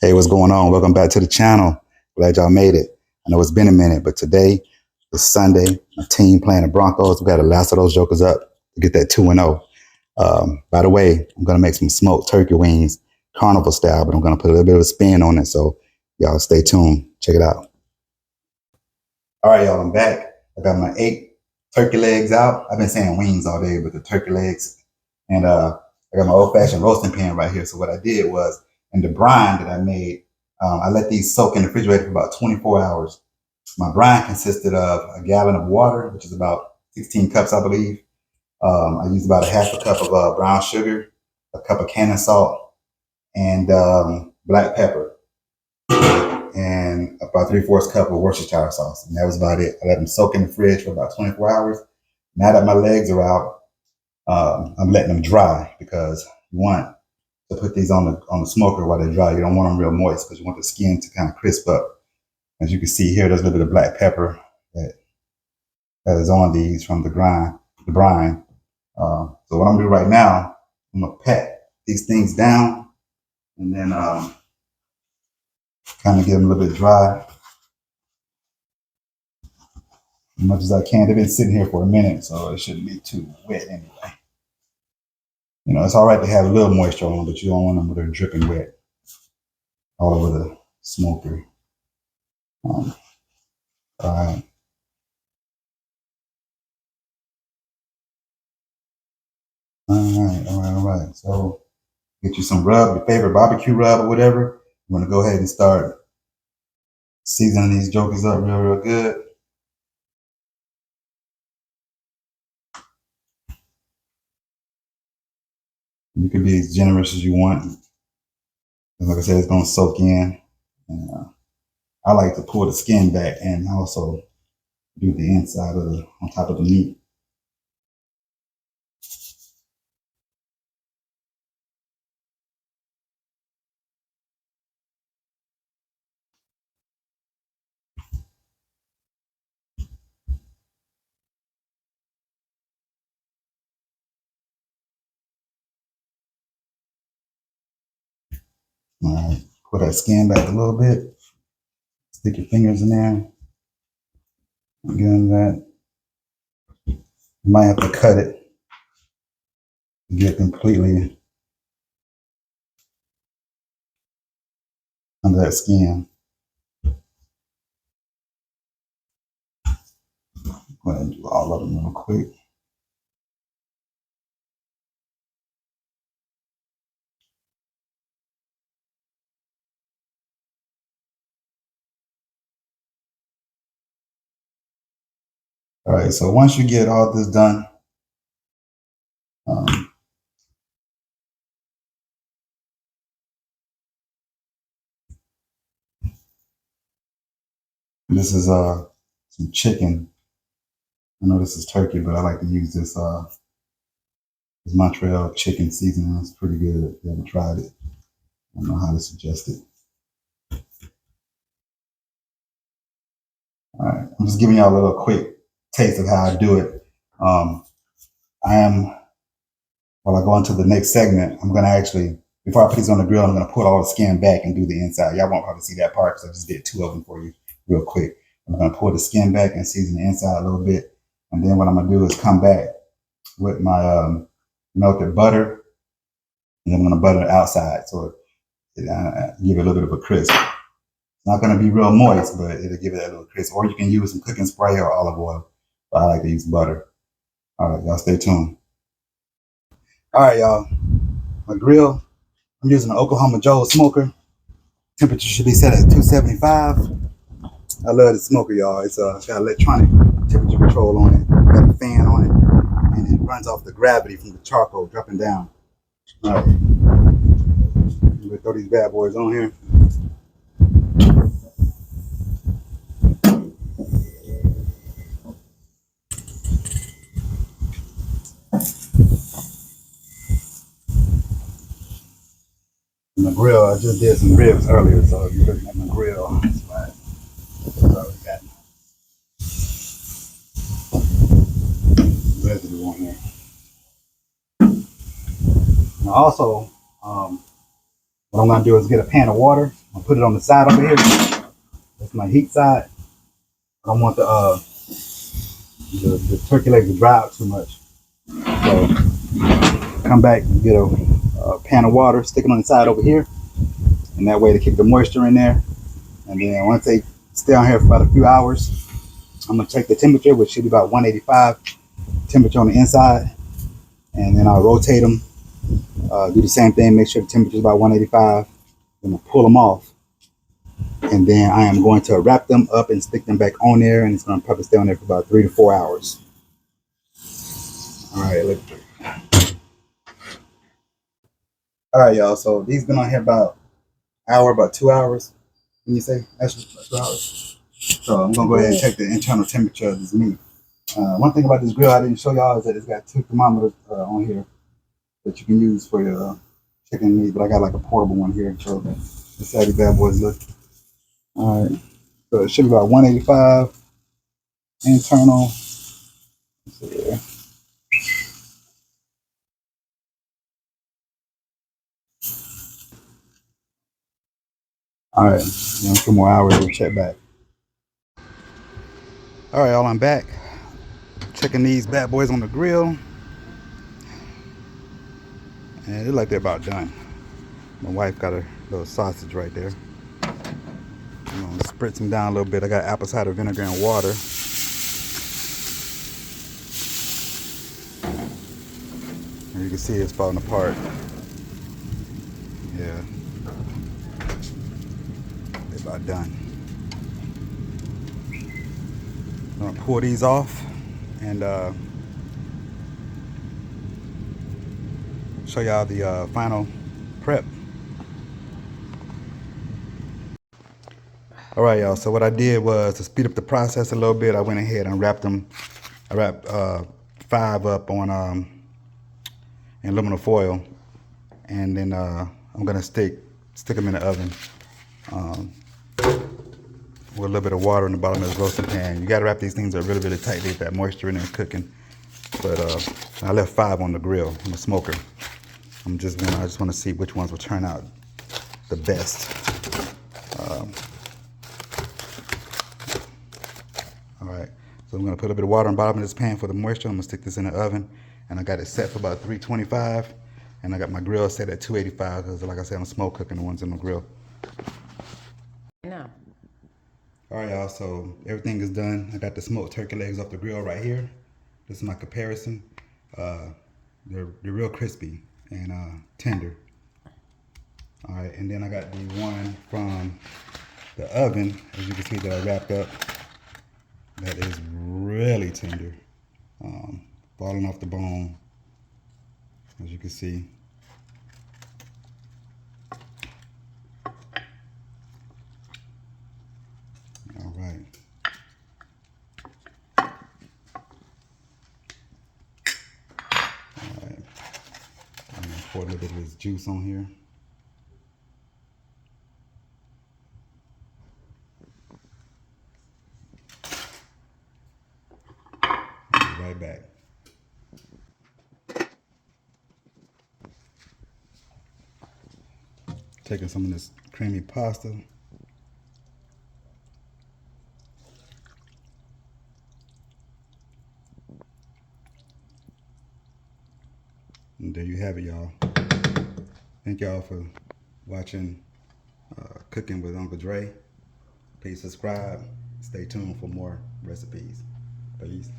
Hey, what's going on? Welcome back to the channel. Glad y'all made it. I know it's been a minute, but today is Sunday. My team playing the Broncos. We got to last of those jokers up to get that 2-0. By the way, I'm going to make some smoked turkey wings, carnival style, but I'm going to put a little bit of a spin on it. So y'all stay tuned. Check it out. All right, y'all, I'm back. I got my 8 turkey legs out. I've been saying wings all day, but the turkey legs. And I got my old-fashioned roasting pan right here. So what I did was, in the brine that I made, I let these soak in the refrigerator for about 24 hours. My brine consisted of a gallon of water, which is about 16 cups, I believe. I used about a half a cup of brown sugar, a cup of cannon salt, and black pepper, and about 3/4 cup of Worcestershire sauce. And that was about it. I let them soak in the fridge for about 24 hours. Now that my legs are out, I'm letting them dry because you want to put these on the smoker while they dry. You don't want them real moist because you want the skin to kind of crisp up. As you can see here, there's a little bit of black pepper that is on these from the brine. So what I'm gonna do right now, I'm gonna pat these things down and then kind of get them a little bit dry as much as I can. They've been sitting here for a minute, so it shouldn't be too wet anyway. You know, it's all right to have a little moisture on them, but you don't want them where they're dripping wet all over the smoker. All right. All right. So get you some rub, your favorite barbecue rub or whatever. I'm gonna go ahead and start seasoning these jokers up real good. You can be as generous as you want. Like I said, it's gonna soak in. And, I like to pull the skin back and also do the inside of on top of the meat. All right, pull that skin back a little bit. Stick your fingers in there. Again, that you might have to cut it to get completely under that skin. Go ahead and do all of them real quick. All right, so once you get all this done, this is some chicken. I know this is turkey, but I like to use this Montreal chicken seasoning. It's pretty good. If you haven't tried it, I don't know how to suggest it. All right, I'm just giving y'all a little quick taste of how I do it. While I go into the next segment, I'm gonna actually, before I put these on the grill, I'm gonna put all the skin back and do the inside. Y'all won't probably see that part because I just did 2 of them for you real quick. I'm gonna pull the skin back and season the inside a little bit. And then what I'm gonna do is come back with my melted butter, and I'm gonna butter the outside so it give it a little bit of a crisp. It's not gonna be real moist, but it'll give it a little crisp. Or you can use some cooking spray or olive oil, but I like to use butter. All right, y'all stay tuned. All right, y'all. My grill, I'm using an Oklahoma Joe smoker. Temperature should be set at 275. I love the smoker, y'all. It's got electronic temperature control on it. Got a fan on it, and it runs off the gravity from the charcoal dropping down. All right, we'll throw these bad boys on here. My grill, I just did some ribs earlier, so if you're looking at my grill, that's fine. That's all we got. Residue on here. Now also, What I'm gonna do is get a pan of water. I'll put it on the side over here. That's my heat side. I don't want the turkey leg to dry out too much. So come back and get a pan of water, stick it on the side over here, and that way to keep the moisture in there. And then once they stay on here for about a few hours, I'm gonna check the temperature, which should be about 185 temperature on the inside, and then I'll rotate them. Do the same thing, make sure the temperature is about 185. Then I'll pull them off, and then I am going to wrap them up and stick them back on there, and it's going to probably stay on there for about 3 to 4 hours. All right, look. All right, y'all. So these been on here about an hour, about 2 hours. Can you say actually about 2 hours? So I'm gonna go ahead and check the internal temperature of this meat. One thing about this grill I didn't show y'all is that it's got 2 thermometers on here that you can use for your chicken meat, but I got like a portable one here. So let's see how these bad boys look. All right, so it should be about 185 internal. Let's see here. All right, 2 more hours, we'll check back. All right, y'all, I'm back. Checking these bad boys on the grill. And it look like they're about done. My wife got a little sausage right there. I'm gonna spritz them down a little bit. I got apple cider vinegar and water. And you can see it's falling apart. Yeah. They're about done. I'm gonna pour these off and show y'all the final prep. All right, y'all, so what I did was to speed up the process a little bit, I went ahead and wrapped them. I wrapped 5 up on in aluminum foil, and then I'm gonna stick them in the oven with a little bit of water in the bottom of this roasting pan. You gotta wrap these things up really, really tight to get that moisture in there cooking. But I left 5 on the grill, on the smoker. I just want to see which ones will turn out the best. All right, so I'm gonna put a bit of water on the bottom of this pan for the moisture. I'm gonna stick this in the oven, and I got it set for about 325, and I got my grill set at 285 because, like I said, I'm smoke cooking the ones in the grill. No. All right, y'all, so everything is done. I got the smoked turkey legs off the grill right here. This is my comparison. They're real crispy and tender. All right, and then I got the one from the oven, as you can see, that I wrapped up. That is really tender, falling off the bone, as you can see. All right. All right. I'm gonna pour a little bit of this juice on here. I'll be right back. Taking some of this creamy pasta. And there you have it, y'all. Thank y'all for watching Cooking with Uncle Dre. Please subscribe. Stay tuned for more recipes. Peace.